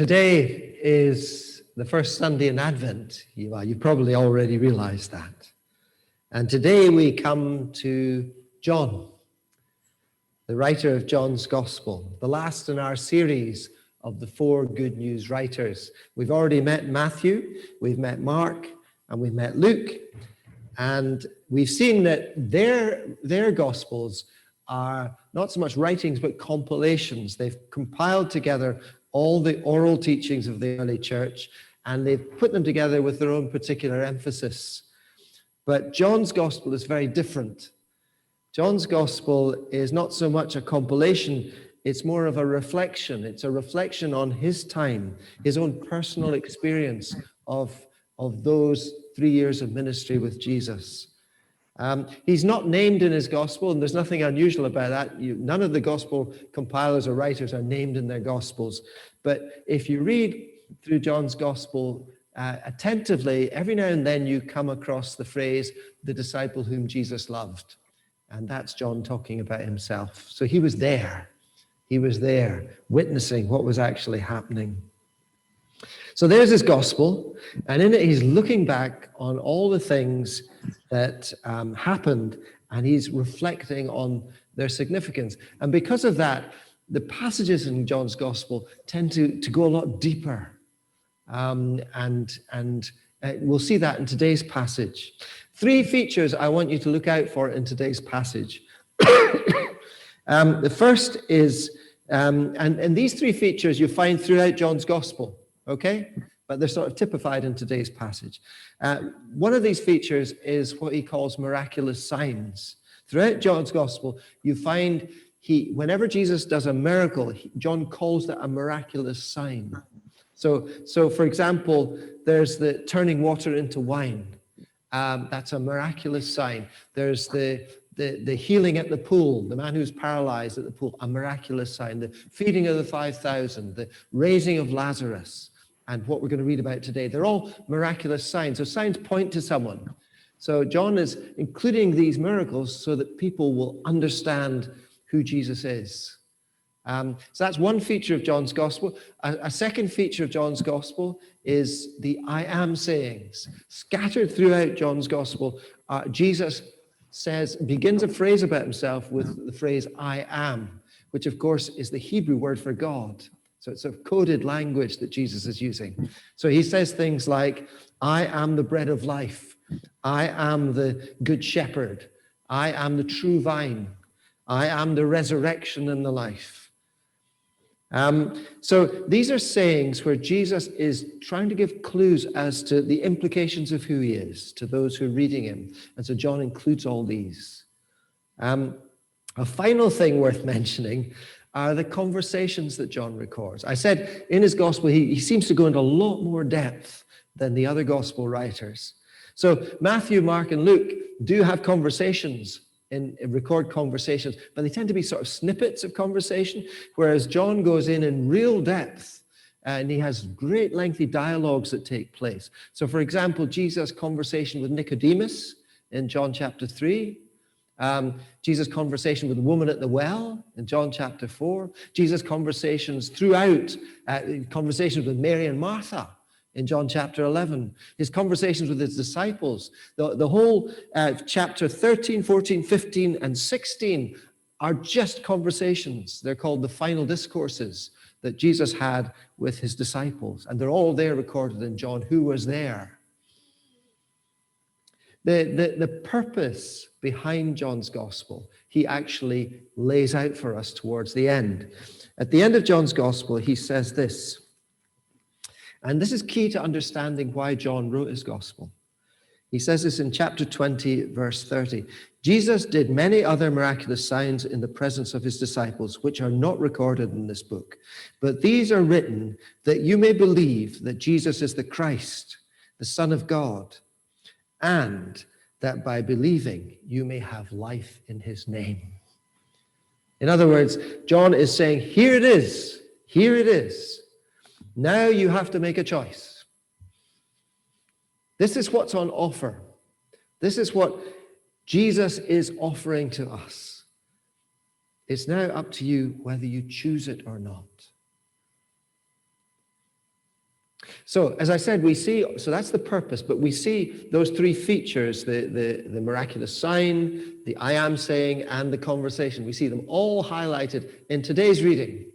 Today is the first Sunday in Advent. You probably already realized that. And today we come to John, the writer of John's Gospel, the last in our series of the four good news writers. We've already met Matthew, we've met Mark, and we've met Luke. And we've seen that their Gospels are not so much writings, but compilations. They've compiled together all the oral teachings of the early church, and they've put them together with their own particular emphasis. But John's Gospel is very different. John's Gospel is not so much a compilation, it's more of a reflection. It's a reflection on his time, his own personal experience of those 3 years of ministry with Jesus. He's not named in his gospel, and there's nothing unusual about that. None of the gospel compilers or writers are named in their gospels. But if you read through John's gospel attentively, every now and then you come across the phrase, the disciple whom Jesus loved. And that's John talking about himself. So he was there. He was there witnessing what was actually happening. So there's his gospel, and in it he's looking back on all the things that happened, and he's reflecting on their significance. And because of that, the passages in John's gospel tend to go a lot deeper. And we'll see that in today's passage. 3 features I want you to look out for in today's passage. The first is, and these 3 features you find throughout John's gospel. Okay, but they're sort of typified in today's passage. One of these features is what he calls miraculous signs. Throughout John's gospel, you find whenever Jesus does a miracle, John calls that a miraculous sign. So for example, there's the turning water into wine. That's a miraculous sign. There's the healing at the pool, the man who's paralyzed at the pool, a miraculous sign. The feeding of the 5,000, the raising of Lazarus, and what we're going to read about today. They're all miraculous signs. So signs point to someone. So John is including these miracles so that people will understand who Jesus is. So that's one feature of John's gospel. A second feature of John's gospel is the I am sayings. Scattered throughout John's gospel, Jesus begins a phrase about himself with the phrase I am, which of course is the Hebrew word for God. So it's a coded language that Jesus is using. So he says things like, I am the bread of life. I am the good shepherd. I am the true vine. I am the resurrection and the life. So these are sayings where Jesus is trying to give clues as to the implications of who he is to those who are reading him. And so John includes all these. A final thing worth mentioning are the conversations that John records. I said in his gospel, he seems to go into a lot more depth than the other gospel writers. So Matthew, Mark, and Luke do have conversations and record conversations, but they tend to be sort of snippets of conversation, whereas John goes in real depth, and he has great lengthy dialogues that take place. So for example, Jesus' conversation with Nicodemus in John chapter 3, Jesus' conversation with the woman at the well in John chapter 4, Jesus' conversations throughout, conversations with Mary and Martha in John chapter 11, his conversations with his disciples, the whole chapter 13, 14, 15, and 16 are just conversations. They're called the final discourses that Jesus had with his disciples, and they're all there recorded in John, who was there. The purpose behind John's gospel, he actually lays out for us towards the end. At the end of John's gospel, he says this, and this is key to understanding why John wrote his gospel. He says this in chapter 20, verse 30. Jesus did many other miraculous signs in the presence of his disciples, which are not recorded in this book. But these are written that you may believe that Jesus is the Christ, the Son of God, and that by believing you may have life in his name. In other words, John is saying, here it is. Here it is. Now you have to make a choice. This is what's on offer. This is what Jesus is offering to us. It's now up to you whether you choose it or not. So, as I said, we see, so that's the purpose, but we see those three features, the miraculous sign, the I am saying, and the conversation. We see them all highlighted in today's reading.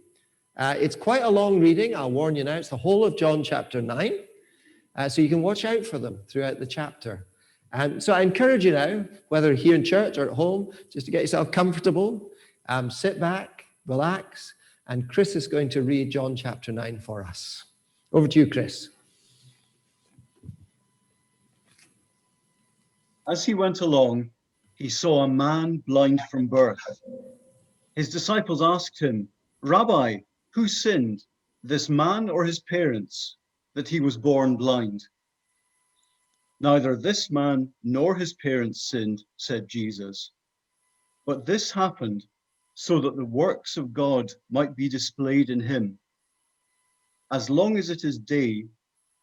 It's quite a long reading, I'll warn you now. It's the whole of John chapter 9. So you can watch out for them throughout the chapter. So I encourage you now, whether here in church or at home, just to get yourself comfortable, sit back, relax, and Chris is going to read John chapter 9 for us. Over to you, Chris. As he went along, he saw a man blind from birth. His disciples asked him, "Rabbi, who sinned, this man or his parents, that he was born blind?" "Neither this man nor his parents sinned," said Jesus. "But this happened so that the works of God might be displayed in him. As long as it is day,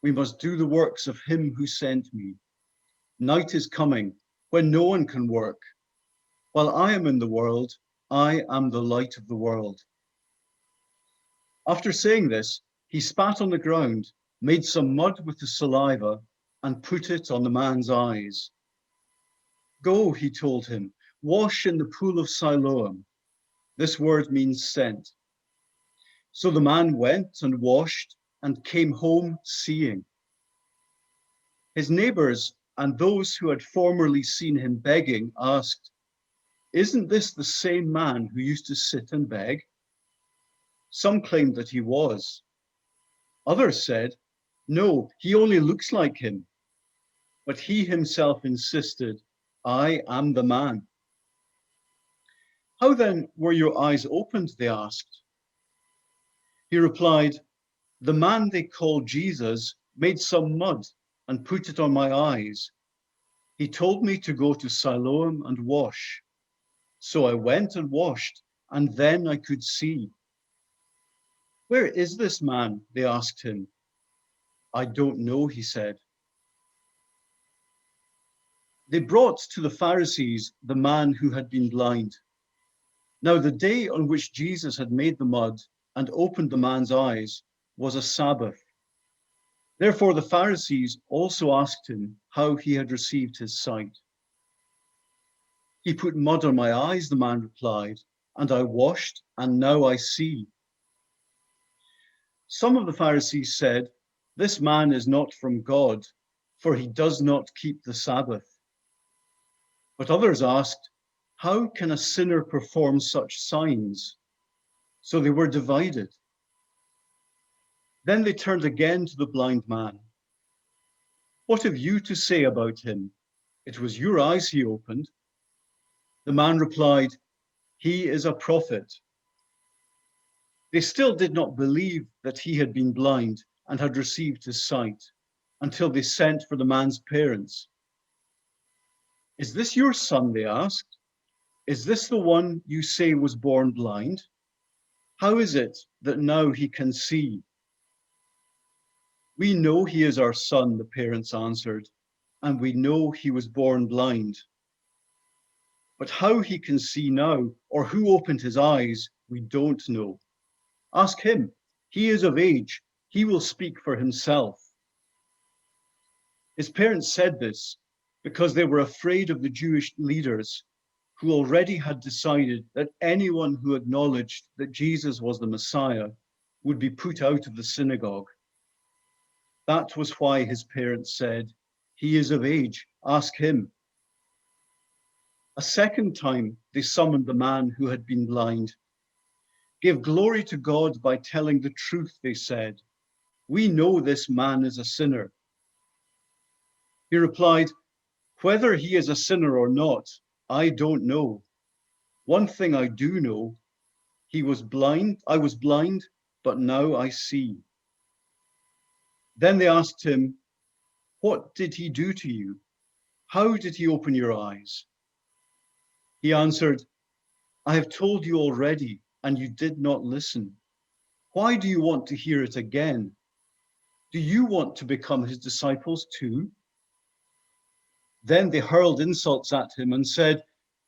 we must do the works of him who sent me. Night is coming when no one can work. While I am in the world, I am the light of the world." After saying this, he spat on the ground, made some mud with the saliva, and put it on the man's eyes. "Go," he told him, "wash in the pool of Siloam." This word means sent. So the man went and washed and came home seeing. His neighbors and those who had formerly seen him begging asked, "Isn't this the same man who used to sit and beg?" Some claimed that he was. Others said, "No, he only looks like him." But he himself insisted, "I am the man." "How then were your eyes opened?" they asked. He replied, "The man they call Jesus made some mud and put it on my eyes. He told me to go to Siloam and wash. So I went and washed, and then I could see." "Where is this man?" they asked him. "I don't know," he said. They brought to the Pharisees the man who had been blind. Now the day on which Jesus had made the mud and opened the man's eyes was a Sabbath. Therefore the Pharisees also asked him how he had received his sight. "He put mud on my eyes," the man replied, "and I washed, and now I see." Some of the Pharisees said, "This man is not from God, for he does not keep the Sabbath." But others asked, "How can a sinner perform such signs?" So they were divided. Then they turned again to the blind man. "What have you to say about him? It was your eyes he opened." The man replied, "He is a prophet." They still did not believe that he had been blind and had received his sight until they sent for the man's parents. "Is this your son?" they asked. "Is this the one you say was born blind? How is it that now he can see?" "We know he is our son," the parents answered, "and we know he was born blind. But how he can see now, or who opened his eyes, we don't know. Ask him. He is of age. He will speak for himself." His parents said this because they were afraid of the Jewish leaders, who already had decided that anyone who acknowledged that Jesus was the Messiah would be put out of the synagogue. That was why his parents said, "He is of age, ask him." A second time, they summoned the man who had been blind. "Give glory to God by telling the truth," they said. "We know this man is a sinner." He replied, "Whether he is a sinner or not, I don't know. One thing I do know, I was blind, but now I see." Then they asked him, "What did he do to you? How did he open your eyes?" He answered, "I have told you already, and you did not listen. Why do you want to hear it again? Do you want to become his disciples too?" Then they hurled insults at him and said,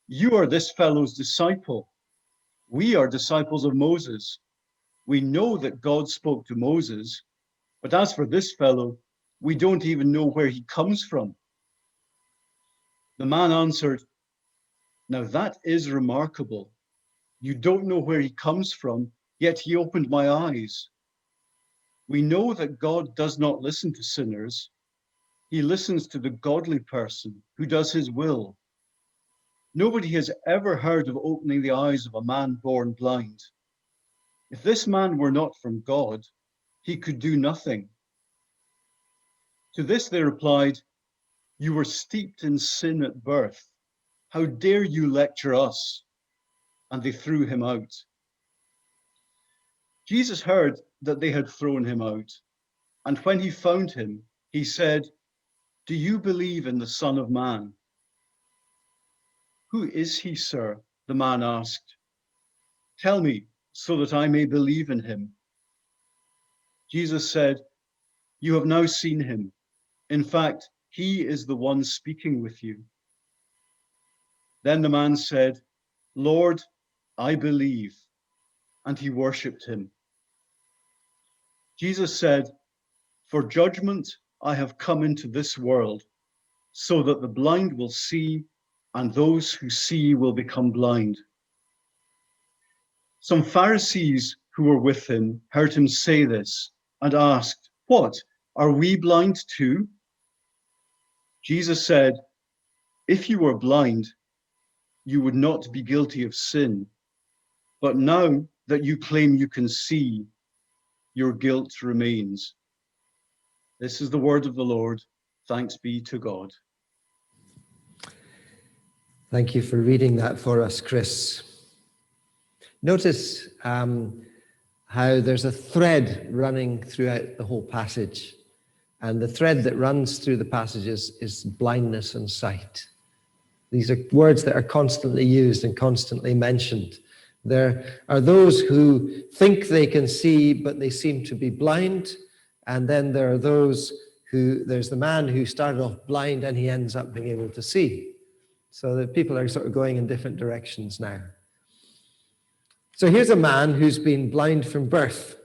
"You are this fellow's disciple. We are disciples of Moses. We know that God spoke to Moses, But as for this fellow, we don't even know where he comes from." The man answered, "Now that is remarkable. You don't know where he comes from, yet he opened my eyes. We know that God does not listen to sinners. He listens to the godly person who does his will. Nobody has ever heard of opening the eyes of a man born blind. If this man were not from God, he could do nothing." To this they replied, "You were steeped in sin at birth. How dare you lecture us?" And they threw him out. Jesus heard that they had thrown him out, and when he found him, he said, "Do you believe in the Son of Man?" "Who is he, sir?" the man asked. "Tell me, so that I may believe in him." Jesus said, "You have now seen him. In fact, he is the one speaking with you." Then the man said, "Lord, I believe," and he worshipped him. Jesus said, "For judgment I have come into this world, so that the blind will see, and those who see will become blind." Some Pharisees who were with him heard him say this and asked, "What, are we blind too?" Jesus said, "If you were blind, you would not be guilty of sin. But now that you claim you can see, your guilt remains." This is the word of the Lord. Thanks be to God. Thank you for reading that for us, Chris. Notice how there's a thread running throughout the whole passage. And the thread that runs through the passages is blindness and sight. These are words that are constantly used and constantly mentioned. There are those who think they can see, but they seem to be blind. And then there are those there's the man who started off blind and he ends up being able to see. So the people are sort of going in different directions now. So here's a man who's been blind from birth.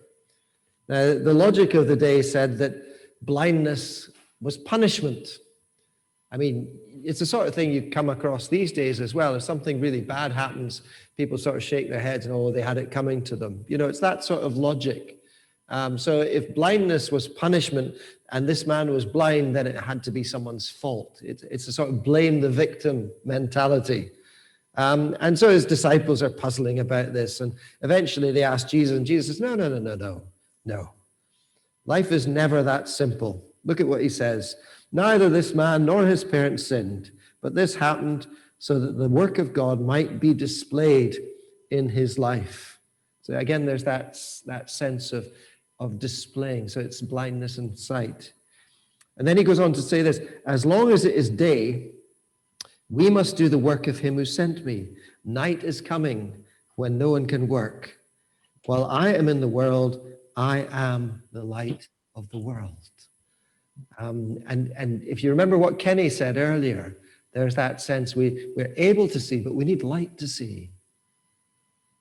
Now, the logic of the day said that blindness was punishment. I mean, it's the sort of thing you come across these days as well. If something really bad happens, people sort of shake their heads and, oh, they had it coming to them. You know, it's that sort of logic. So if blindness was punishment and this man was blind, then it had to be someone's fault. It's a sort of blame the victim mentality. And so his disciples are puzzling about this. And eventually they ask Jesus, and Jesus says, no. Life is never that simple. Look at what he says. Neither this man nor his parents sinned, but this happened so that the work of God might be displayed in his life. So again, there's that sense of displaying. So it's blindness and sight. And then he goes on to say this, as long as it is day, we must do the work of him who sent me. Night is coming when no one can work. While I am in the world, I am the light of the world. And if you remember what Kenny said earlier, there's that sense we're able to see, but we need light to see.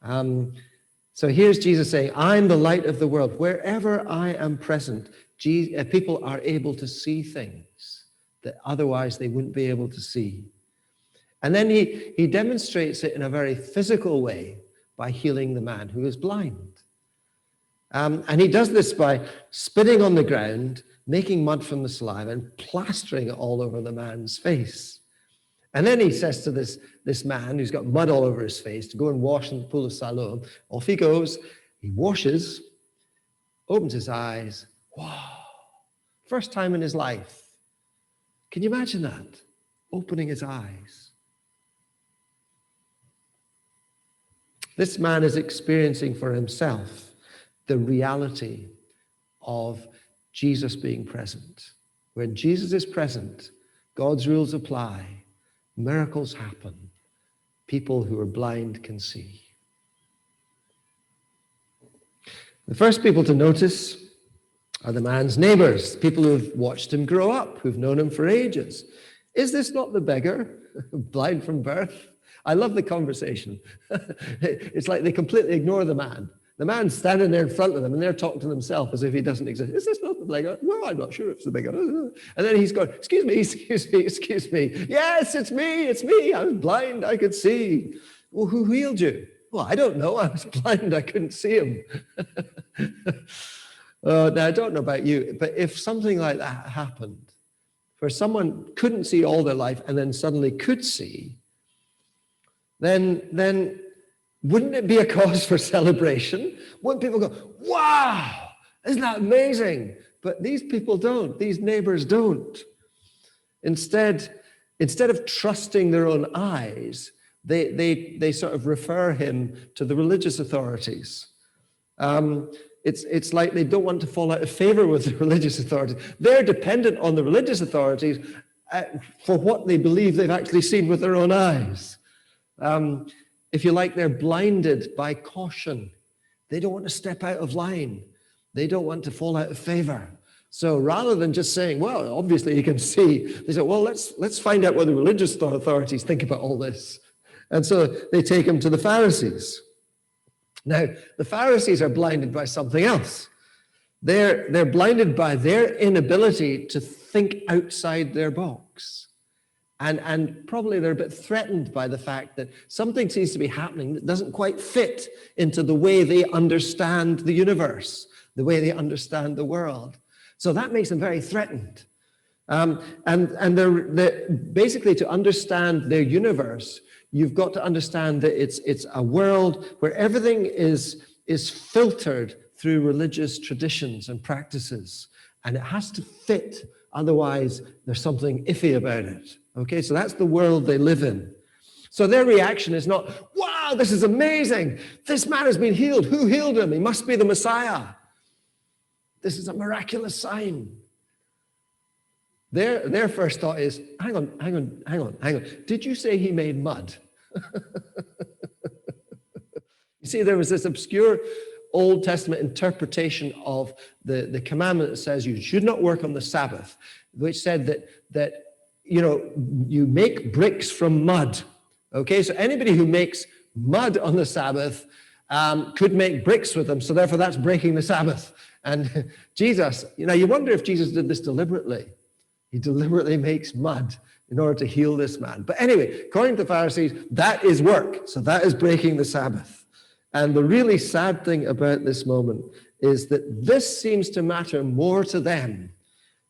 So here's Jesus saying, I'm the light of the world. Wherever I am present, people are able to see things that otherwise they wouldn't be able to see. And then he demonstrates it in a very physical way by healing the man who is blind. And he does this by spitting on the ground, making mud from the saliva and plastering it all over the man's face. And then he says to this man who's got mud all over his face to go and wash in the pool of Siloam. Off he goes. He washes, opens his eyes. Wow. First time in his life. Can you imagine that? Opening his eyes. This man is experiencing for himself the reality of Jesus being present. When Jesus is present, God's rules apply, miracles happen, people who are blind can see. The first people to notice are the man's neighbors, people who've watched him grow up, who've known him for ages. Is this not the beggar, blind from birth? I love the conversation. It's like they completely ignore the man. The man's standing there in front of them and they're talking to themselves as if he doesn't exist. Is this not the beggar? Well, I'm not sure if it's the beggar. And then he's going, excuse me, excuse me, excuse me. Yes, it's me. I was blind, I could see. Well, who healed you? Well, I don't know. I was blind, I couldn't see him. Now, I don't know about you, but if something like that happened, where someone couldn't see all their life and then suddenly could see, then wouldn't it be a cause for celebration? Wouldn't people go, wow, isn't that amazing? But these people don't. These neighbors don't. Instead of trusting their own eyes, they sort of refer him to the religious authorities. It's like they don't want to fall out of favor with the religious authorities. They're dependent on the religious authorities for what they believe they've actually seen with their own eyes. If you like, they're blinded by caution. They don't want to step out of line. They don't want to fall out of favor. So rather than just saying, well, obviously you can see, they say, well, let's find out what the religious authorities think about all this. And so they take him to the Pharisees. Now, the Pharisees are blinded by something else. They're blinded by their inability to think outside their box. And probably they're a bit threatened by the fact that something seems to be happening that doesn't quite fit into the way they understand the universe, the way they understand the world. So that makes them very threatened. And they're basically, to understand their universe, you've got to understand that it's a world where everything is filtered through religious traditions and practices, and it has to fit. Otherwise, there's something iffy about it. Okay, so that's the world they live in. So their reaction is not, wow, this is amazing. This man has been healed. Who healed him? He must be the Messiah. This is a miraculous sign. Their first thought is, hang on. Did you say he made mud? You see, there was this obscure Old Testament interpretation of the commandment that says you should not work on the Sabbath, which said that you make bricks from mud. Okay, so anybody who makes mud on the Sabbath could make bricks with them, so therefore that's breaking the Sabbath. And Jesus, you wonder if Jesus did this deliberately. He deliberately makes mud in order to heal this man. But anyway, according to the Pharisees, that is work. So that is breaking the Sabbath. And the really sad thing about this moment is that this seems to matter more to them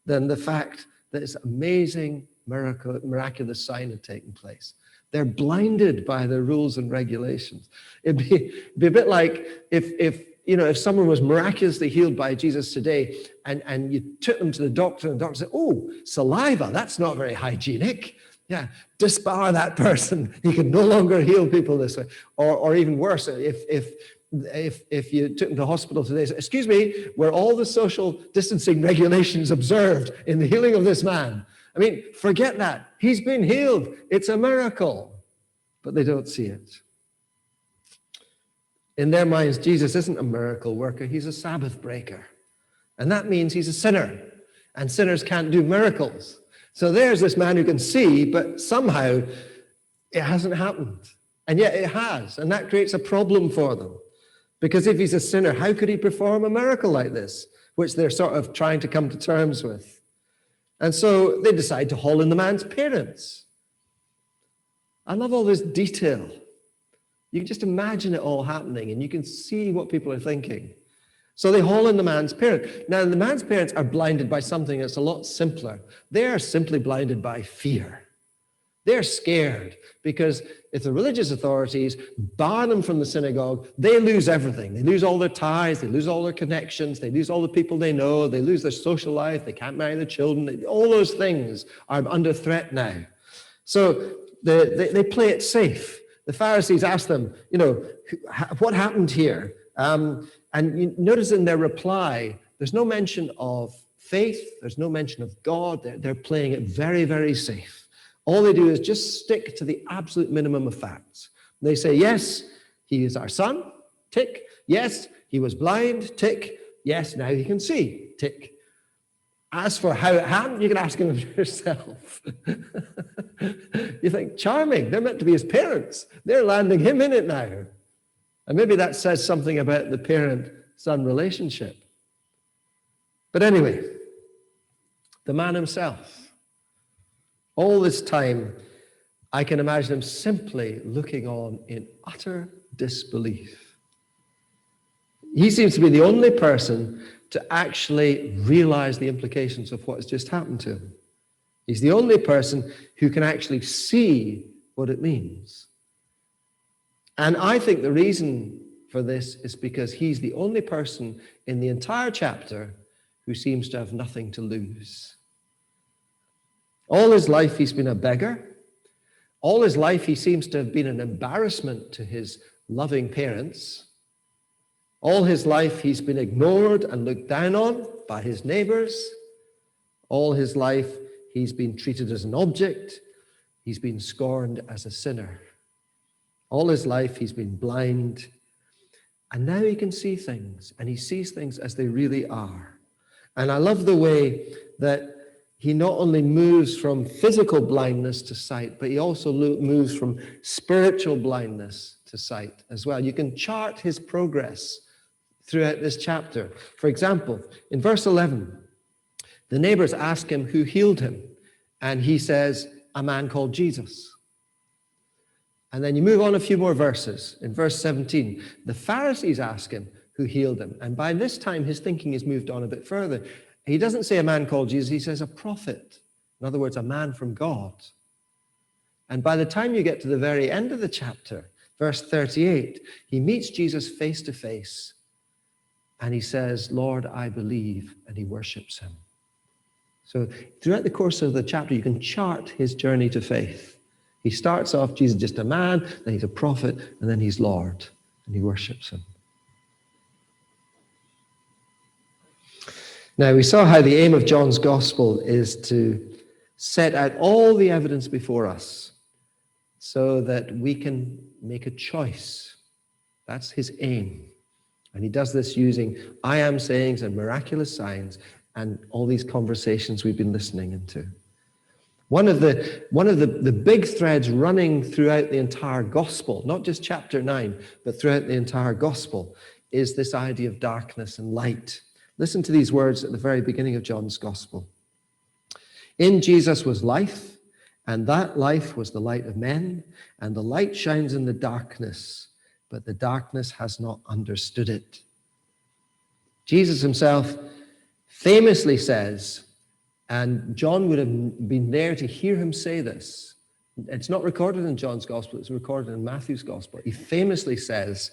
than the fact that this amazing miraculous sign had taken place. They're blinded by the rules and regulations. It'd be a bit like if someone was miraculously healed by Jesus today and you took them to the doctor and the doctor said, oh, saliva, that's not very hygienic. Yeah, disbar that person. He can no longer heal people this way. Or even worse, if you took them to the hospital today, say, excuse me, were all the social distancing regulations observed in the healing of this man? I mean, forget that. He's been healed. It's a miracle. But they don't see it. In their minds, Jesus isn't a miracle worker. He's a Sabbath breaker. And that means he's a sinner. And sinners can't do miracles. So there's this man who can see, but somehow it hasn't happened. And yet it has. And that creates a problem for them. Because if he's a sinner, how could he perform a miracle like this, which they're sort of trying to come to terms with? And so they decide to haul in the man's parents. I love all this detail. You can just imagine it all happening, and you can see what people are thinking. So they haul in the man's parents. Now, the man's parents are blinded by something that's a lot simpler. They are simply blinded by fear. They're scared because if the religious authorities bar them from the synagogue, they lose everything. They lose all their ties, they lose all their connections, they lose all the people they know, they lose their social life, they can't marry their children. All those things are under threat now. So they play it safe. The Pharisees ask them, what happened here? And you notice in their reply, there's no mention of faith, there's no mention of God. They're playing it very, very safe. All they do is just stick to the absolute minimum of facts. They say, yes, he is our son, tick. Yes, he was blind, tick. Yes, now he can see, tick. As for how it happened, you can ask him yourself. You think, charming, they're meant to be his parents. They're landing him in it now. And maybe that says something about the parent-son relationship. But anyway, the man himself, all this time, I can imagine him simply looking on in utter disbelief. He seems to be the only person to actually realize the implications of what has just happened to him. He's the only person who can actually see what it means. And I think the reason for this is because he's the only person in the entire chapter who seems to have nothing to lose. All his life he's been a beggar. All his life he seems to have been an embarrassment to his loving parents. All his life he's been ignored and looked down on by his neighbors. All his life he's been treated as an object. He's been scorned as a sinner. All his life he's been blind. And now he can see things, and he sees things as they really are. And I love the way that he not only moves from physical blindness to sight, but he also moves from spiritual blindness to sight as well. You can chart his progress throughout this chapter. For example, in verse 11, the neighbors ask him who healed him, and he says, a man called Jesus. And then you move on a few more verses. In verse 17, the Pharisees ask him who healed him. And by this time, his thinking has moved on a bit further. He doesn't say a man called Jesus, he says a prophet. In other words, a man from God. And by the time you get to the very end of the chapter, verse 38, he meets Jesus face to face. And he says, Lord, I believe, and he worships him. So throughout the course of the chapter, you can chart his journey to faith. He starts off, Jesus just a man, then he's a prophet, and then he's Lord, and he worships him. Now, we saw how the aim of John's gospel is to set out all the evidence before us so that we can make a choice. That's his aim. And he does this using I am sayings and miraculous signs and all these conversations we've been listening into. One of the big threads running throughout the entire gospel, not just chapter 9, but throughout the entire gospel, is this idea of darkness and light. Listen to these words at the very beginning of John's gospel. In Jesus was life, and that life was the light of men, and the light shines in the darkness, but the darkness has not understood it. Jesus himself famously says, and John would have been there to hear him say this. It's not recorded in John's gospel, it's recorded in Matthew's gospel. He famously says,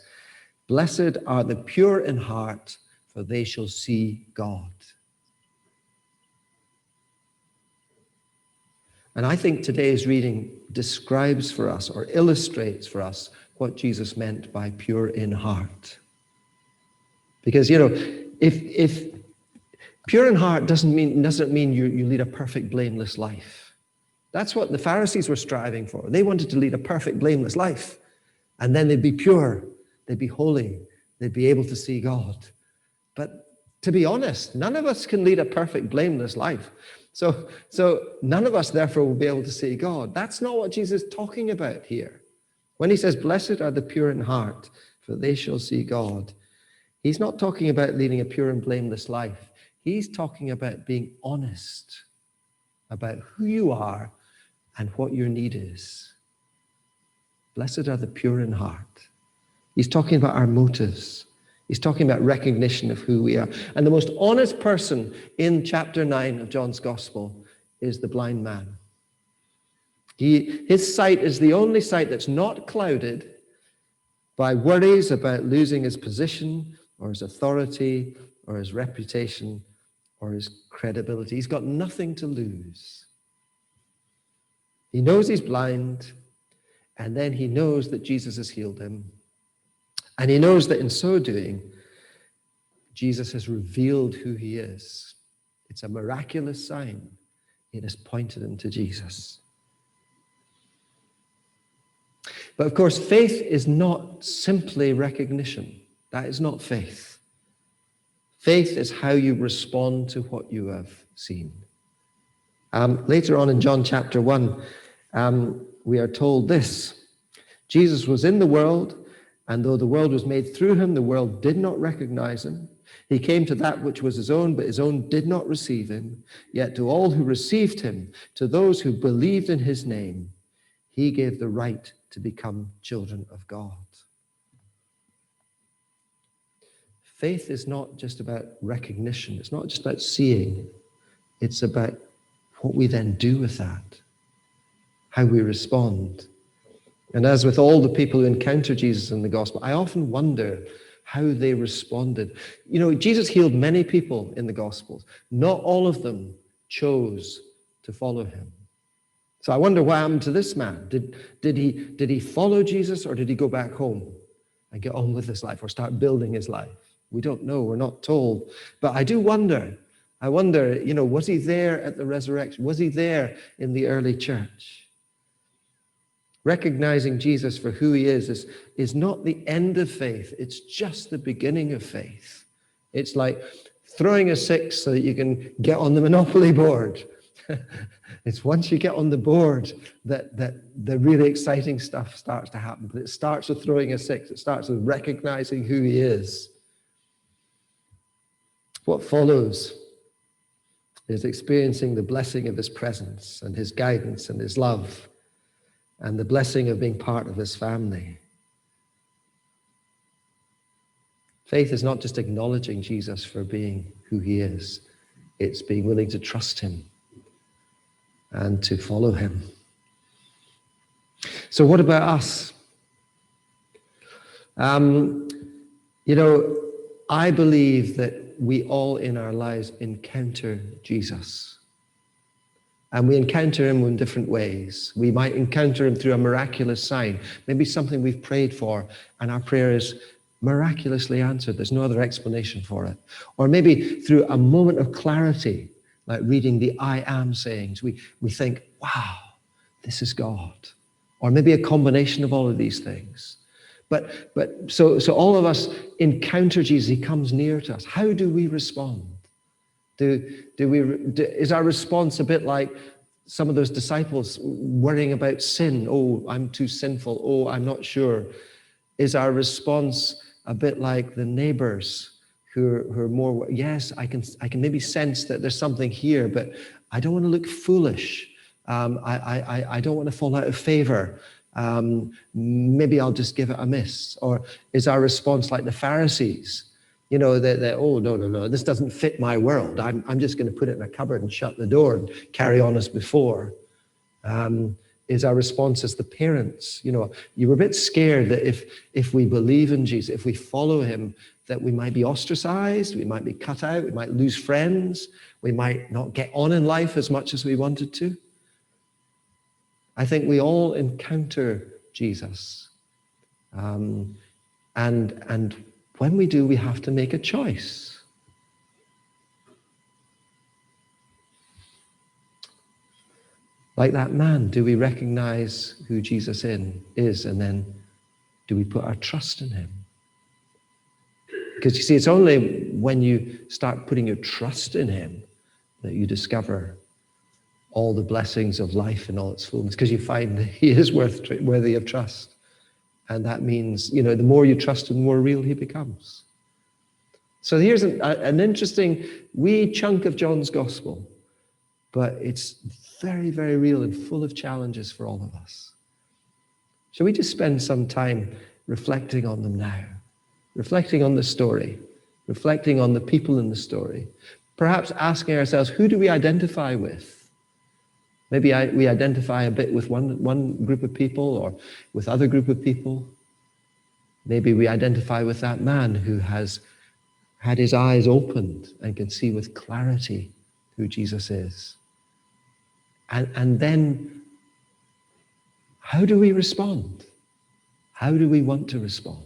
blessed are the pure in heart, for they shall see God. And I think today's reading describes for us or illustrates for us what Jesus meant by pure in heart. Because, if pure in heart doesn't mean you lead a perfect, blameless life. That's what the Pharisees were striving for. They wanted to lead a perfect, blameless life. And then they'd be pure, they'd be holy, they'd be able to see God. But to be honest, none of us can lead a perfect, blameless life. So none of us, therefore, will be able to see God. That's not what Jesus is talking about here. When he says, blessed are the pure in heart, for they shall see God, he's not talking about leading a pure and blameless life. He's talking about being honest about who you are and what your need is. Blessed are the pure in heart. He's talking about our motives. He's talking about recognition of who we are. And the most honest person in chapter 9 of John's gospel is the blind man. His sight is the only sight that's not clouded by worries about losing his position or his authority or his reputation or his credibility. He's got nothing to lose. He knows he's blind, and then he knows that Jesus has healed him. And he knows that in so doing, Jesus has revealed who he is. It's a miraculous sign. It has pointed him to Jesus. But of course, faith is not simply recognition. That is not faith. Faith is how you respond to what you have seen. Later on in John chapter 1, we are told this. Jesus was in the world, And though the world was made through him, the world did not recognize him. He came to that which was his own, but his own did not receive him. Yet to all who received him, to those who believed in his name, he gave the right to become children of God. Faith is not just about recognition. It's not just about seeing. It's about what we then do with that, how we respond. And as with all the people who encounter Jesus in the gospel, I often wonder how they responded. You know, Jesus healed many people in the gospels. Not all of them chose to follow him. So I wonder what happened to this man. Did he follow Jesus, or did he go back home and get on with his life or start building his life? We don't know. We're not told. But I do wonder. I wonder, you know, was he there at the resurrection? Was he there in the early church? Recognizing Jesus for who he is not the end of faith. It's just the beginning of faith. It's like throwing a six so that you can get on the Monopoly board. It's once you get on the board that the really exciting stuff starts to happen. But it starts with throwing a six. It starts with recognizing who he is. What follows is experiencing the blessing of his presence and his guidance and his love, and the blessing of being part of his family. Faith is not just acknowledging Jesus for being who he is. It's being willing to trust him and to follow him. So what about us? You know, I believe that we all in our lives encounter Jesus. And we encounter him in different ways. We might encounter him through a miraculous sign, maybe something we've prayed for, and our prayer is miraculously answered. There's no other explanation for it. Or maybe through a moment of clarity, like reading the I am sayings. We think, wow, this is God. Or maybe a combination of all of these things. So all of us encounter Jesus. He comes near to us. How do we respond? Is our response a bit like some of those disciples worrying about sin? Oh, I'm too sinful. Oh, I'm not sure. Is our response a bit like the neighbors who are more, yes, I can maybe sense that there's something here, but I don't want to look foolish. I don't want to fall out of favor. Maybe I'll just give it a miss. Or is our response like the Pharisees? You know, oh, no, this doesn't fit my world. I'm just going to put it in a cupboard and shut the door and carry on as before. Is our response as the parents? You know, you were a bit scared that if we believe in Jesus, if we follow him, that we might be ostracized, we might be cut out, we might lose friends, we might not get on in life as much as we wanted to. I think we all encounter Jesus. And when we do, we have to make a choice. Like that man, do we recognize who Jesus is, and then do we put our trust in him? Because you see, it's only when you start putting your trust in him that you discover all the blessings of life in all its fullness, because you find that he is worthy of trust. And that means, you know, the more you trust him, the more real he becomes. So here's an interesting wee chunk of John's gospel, but it's very, very real and full of challenges for all of us. Shall we just spend some time reflecting on them now? Reflecting on the story, reflecting on the people in the story, perhaps asking ourselves, who do we identify with? Maybe we identify a bit with one group of people or with other group of people. Maybe we identify with that man who has had his eyes opened and can see with clarity who Jesus is. And then, how do we respond? How do we want to respond?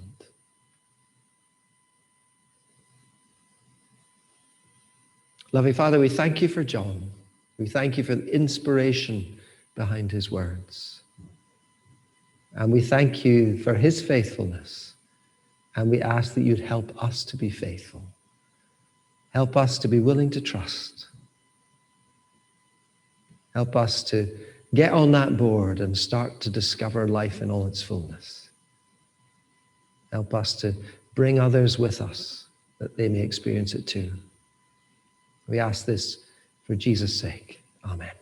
Loving Father, we thank you for John. We thank you for the inspiration behind his words. And we thank you for his faithfulness. And we ask that you'd help us to be faithful. Help us to be willing to trust. Help us to get on that board and start to discover life in all its fullness. Help us to bring others with us that they may experience it too. We ask this for Jesus' sake. Amen.